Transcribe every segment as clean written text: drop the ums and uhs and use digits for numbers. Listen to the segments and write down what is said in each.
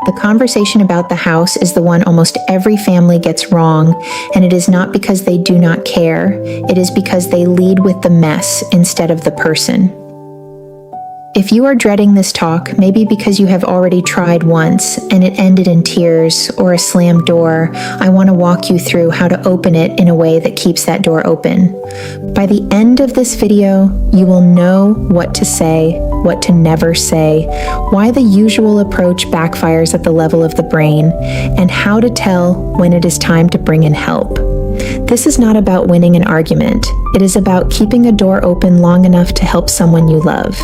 The conversation about the house is the one almost every family gets wrong, and it is not because they do not care, it is because they lead with the mess instead of the person. If you are dreading this talk, maybe because you have already tried once and it ended in tears or a slammed door, I want to walk you through how to open it in a way that keeps that door open. By the end of this video, you will know what to say, what to never say, why the usual approach backfires at the level of the brain, and how to tell when it is time to bring in help. This is not about winning an argument. It is about keeping a door open long enough to help someone you love.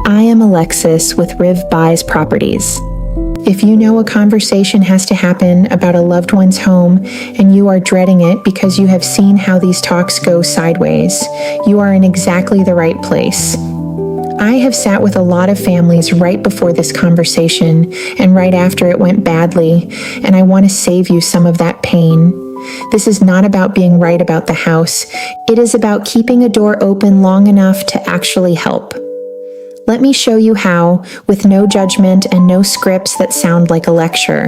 I am Alexis with Riv Buys Properties. If you know a conversation has to happen about a loved one's home and you are dreading it because you have seen how these talks go sideways, you are in exactly the right place. I have sat with a lot of families right before this conversation and right after it went badly, and I want to save you some of that pain. This is not about being right about the house. It is about keeping a door open long enough to actually help. Let me show you how, with no judgment and no scripts that sound like a lecture.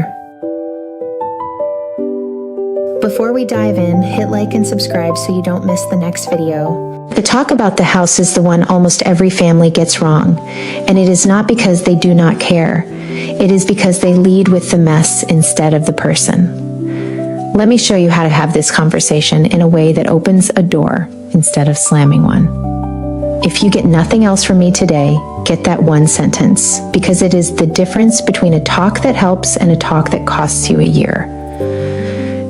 Before we dive in, hit like and subscribe so you don't miss the next video. The talk about the house is the one almost every family gets wrong, and it is not because they do not care. It is because they lead with the mess instead of the person. Let me show you how to have this conversation in a way that opens a door instead of slamming one. If you get nothing else from me today, get that one sentence, because it is the difference between a talk that helps and a talk that costs you a year.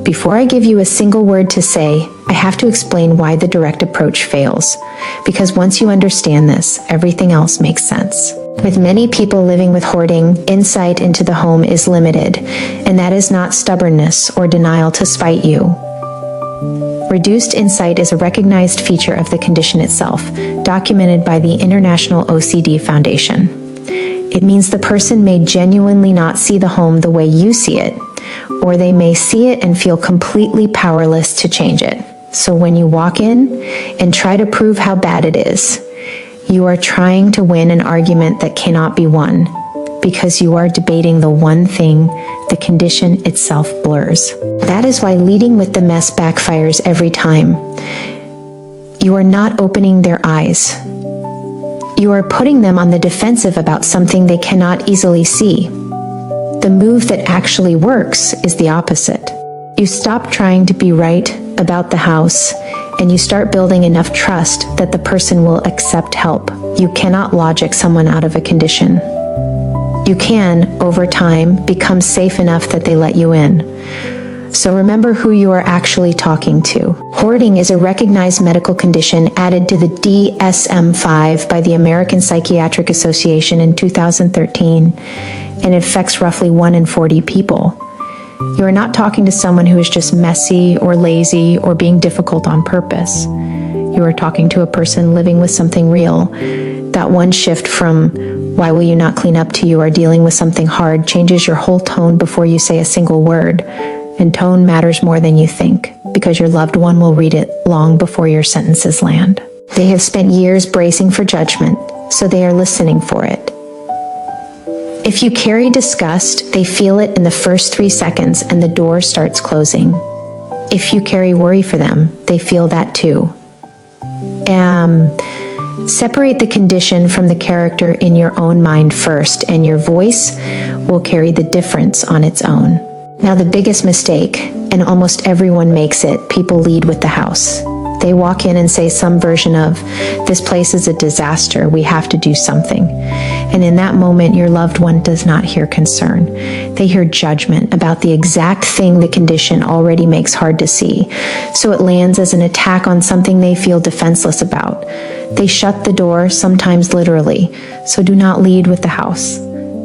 Before I give you a single word to say, I have to explain why the direct approach fails, because once you understand this, everything else makes sense. With many people living with hoarding, insight into the home is limited, and that is not stubbornness or denial to spite you. Reduced insight is a recognized feature of the condition itself, documented by the International OCD Foundation. It means the person may genuinely not see the home the way you see it, or they may see it and feel completely powerless to change it. So when you walk in and try to prove how bad it is, you are trying to win an argument that cannot be won, because you are debating the one thing the condition itself blurs. That is why leading with the mess backfires every time. You are not opening their eyes. You are putting them on the defensive about something they cannot easily see. The move that actually works is the opposite. You stop trying to be right about the house, and you start building enough trust that the person will accept help. You cannot logic someone out of a condition. You can, over time, become safe enough that they let you in. So remember who you are actually talking to. Hoarding is a recognized medical condition added to the DSM-5 by the American Psychiatric Association in 2013, and it affects roughly 1 in 40 people. You are not talking to someone who is just messy or lazy or being difficult on purpose. You are talking to a person living with something real. That one shift from "why will you not clean up" to "you are dealing with something hard" changes your whole tone before you say a single word. And tone matters more than you think, because your loved one will read it long before your sentences land. They have spent years bracing for judgment, so they are listening for it. If you carry disgust, they feel it in the first 3 seconds and the door starts closing. If you carry worry for them, they feel that too. Separate the condition from the character in your own mind first, and your voice will carry the difference on its own. Now, the biggest mistake, and almost everyone makes it, people lead with the house. They walk in and say some version of, "This place is a disaster, we have to do something." And in that moment, your loved one does not hear concern. They hear judgment about the exact thing the condition already makes hard to see. So it lands as an attack on something they feel defenseless about. They shut the door, sometimes literally. So do not lead with the house.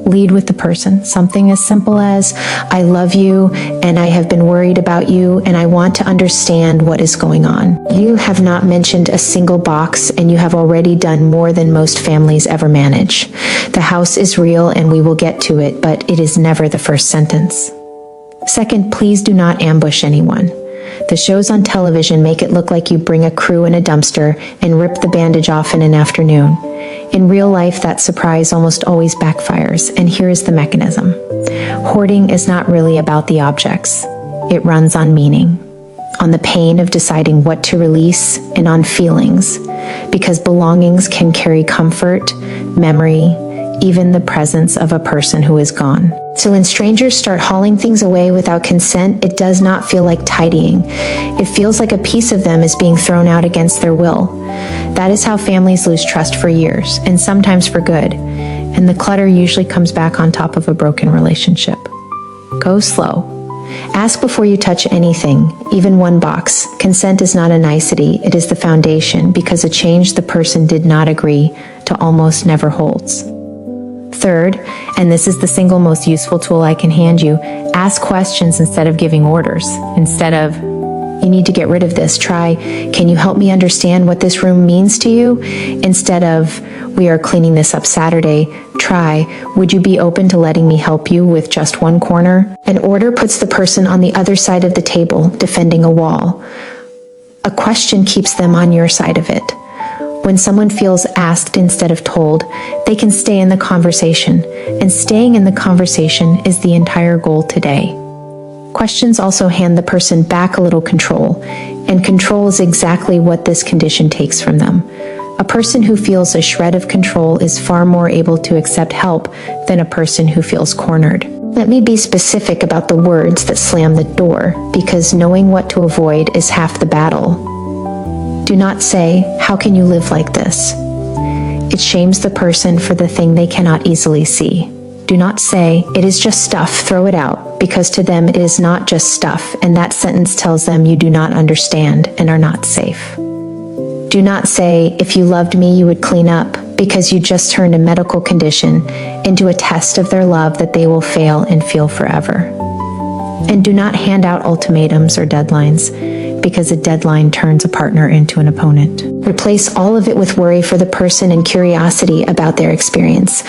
Lead with the person. Something as simple as, "I love you, and I have been worried about you, and I want to understand what is going on." You have not mentioned a single box, and you have already done more than most families ever manage. The house is real, and we will get to it, but it is never the first sentence. Second, please do not ambush anyone. The shows on television make it look like you bring a crew in a dumpster and rip the bandage off in an afternoon. In real life, that surprise almost always backfires, and here is the mechanism. Hoarding is not really about the objects. It runs on meaning, on the pain of deciding what to release, and on feelings, because belongings can carry comfort, memory, even the presence of a person who is gone. So when strangers start hauling things away without consent, it does not feel like tidying. It feels like a piece of them is being thrown out against their will. That is how families lose trust for years, and sometimes for good. And the clutter usually comes back on top of a broken relationship. Go slow. Ask before you touch anything, even one box. Consent is not a nicety, it is the foundation, because a change the person did not agree to almost never holds. Third, and this is the single most useful tool I can hand you, ask questions instead of giving orders. Instead of, you need to get rid of this, try, can you help me understand what this room means to you? Instead of, we are cleaning this up Saturday, try, would you be open to letting me help you with just one corner? An order puts the person on the other side of the table, defending a wall. A question keeps them on your side of it. When someone feels asked instead of told, they can stay in the conversation, and staying in the conversation is the entire goal today. Questions also hand the person back a little control, and control is exactly what this condition takes from them. A person who feels a shred of control is far more able to accept help than a person who feels cornered. Let me be specific about the words that slam the door, because knowing what to avoid is half the battle. Do not say, how can you live like this? It shames the person for the thing they cannot easily see. Do not say, it is just stuff, throw it out, because to them it is not just stuff, and that sentence tells them you do not understand and are not safe. Do not say, if you loved me, you would clean up, because you just turned a medical condition into a test of their love that they will fail and feel forever. And do not hand out ultimatums or deadlines, because a deadline turns a partner into an opponent. Replace all of it with worry for the person and curiosity about their experience.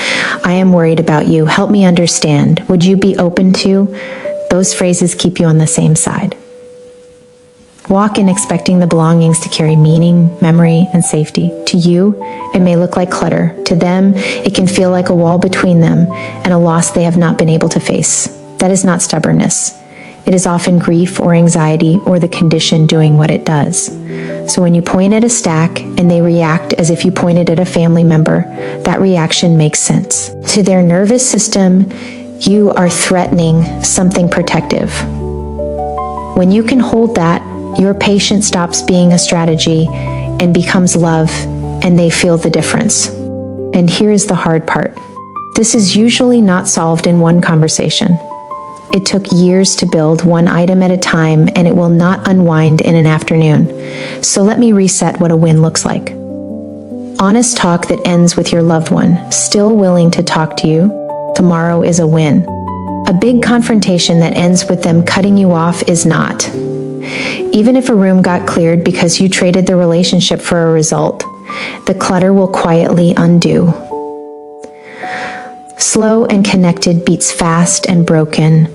I am worried about you. Help me understand. Would you be open to? Those phrases keep you on the same side. Walk in expecting the belongings to carry meaning, memory, and safety. To you, it may look like clutter. To them, it can feel like a wall between them and a loss they have not been able to face. That is not stubbornness. It is often grief or anxiety or the condition doing what it does. So when you point at a stack and they react as if you pointed at a family member, that reaction makes sense. To their nervous system, you are threatening something protective. When you can hold that, your patience stops being a strategy and becomes love, and they feel the difference. And here is the hard part. This is usually not solved in one conversation. It took years to build, one item at a time, and it will not unwind in an afternoon. So let me reset what a win looks like. Honest talk that ends with your loved one still willing to talk to you. Tomorrow is a win. A big confrontation that ends with them cutting you off is not. Even if a room got cleared because you traded the relationship for a result, the clutter will quietly undo. Slow and connected beats fast and broken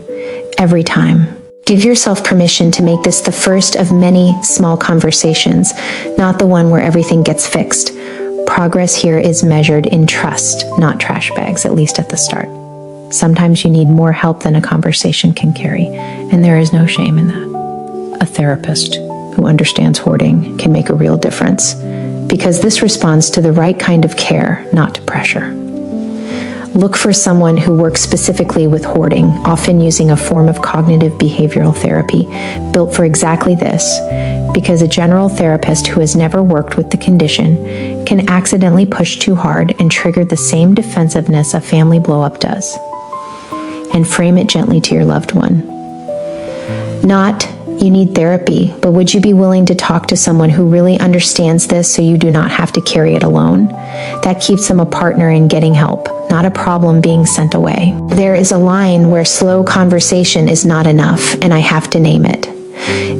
every time. Give yourself permission to make this the first of many small conversations, not the one where everything gets fixed. Progress here is measured in trust, not trash bags, at least at the start. Sometimes you need more help than a conversation can carry, and there is no shame in that. A therapist who understands hoarding can make a real difference, because this responds to the right kind of care, not to pressure. Look for someone who works specifically with hoarding, often using a form of cognitive behavioral therapy built for exactly this, because a general therapist who has never worked with the condition can accidentally push too hard and trigger the same defensiveness a family blow-up does. And frame it gently to your loved one. Not, you need therapy, but would you be willing to talk to someone who really understands this so you do not have to carry it alone? That keeps them a partner in getting help, not a problem being sent away. There is a line where slow conversation is not enough, and I have to name it.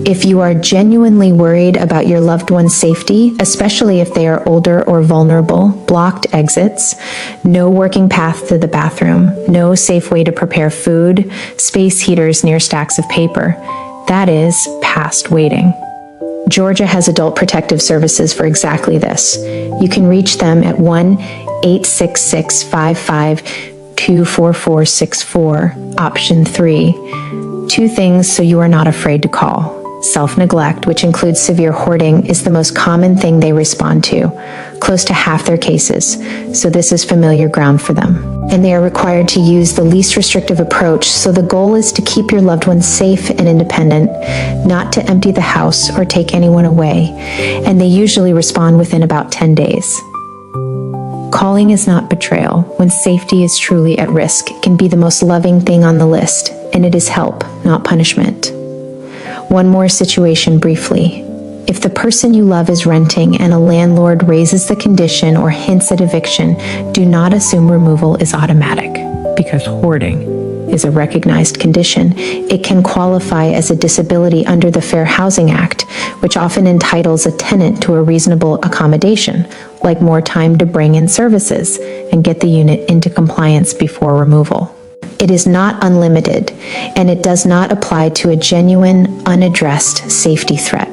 If you are genuinely worried about your loved one's safety, especially if they are older or vulnerable, blocked exits, no working path to the bathroom, no safe way to prepare food, space heaters near stacks of paper, That is past waiting. Georgia has adult protective services for exactly this. You can reach them at 1-866-55-24464, option 3. 2 things so you are not afraid to call. Self-neglect, which includes severe hoarding, is the most common thing they respond to, close to half their cases, so this is familiar ground for them. And they are required to use the least restrictive approach, so the goal is to keep your loved ones safe and independent, not to empty the house or take anyone away, and they usually respond within about 10 days. Calling is not betrayal. When safety is truly at risk, it can be the most loving thing on the list, and it is help, not punishment. One more situation briefly. If the person you love is renting and a landlord raises the condition or hints at eviction, do not assume removal is automatic, because hoarding is a recognized condition. It can qualify as a disability under the Fair Housing Act, which often entitles a tenant to a reasonable accommodation, like more time to bring in services and get the unit into compliance before removal. It is not unlimited, and it does not apply to a genuine, unaddressed safety threat.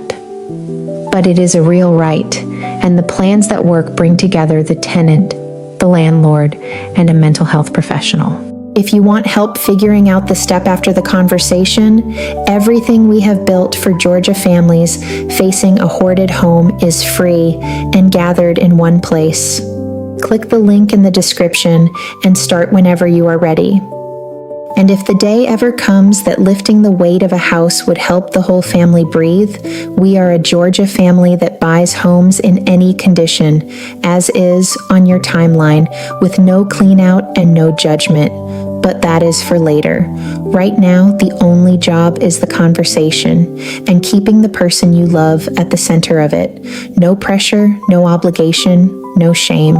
But it is a real right, and the plans that work bring together the tenant, the landlord, and a mental health professional. If you want help figuring out the step after the conversation, everything we have built for Georgia families facing a hoarded home is free and gathered in one place. Click the link in the description and start whenever you are ready. And if the day ever comes that lifting the weight of a house would help the whole family breathe, we are a Georgia family that buys homes in any condition, as is on your timeline, with no clean out and no judgment. But that is for later. Right now, the only job is the conversation and keeping the person you love at the center of it. No pressure, no obligation, no shame.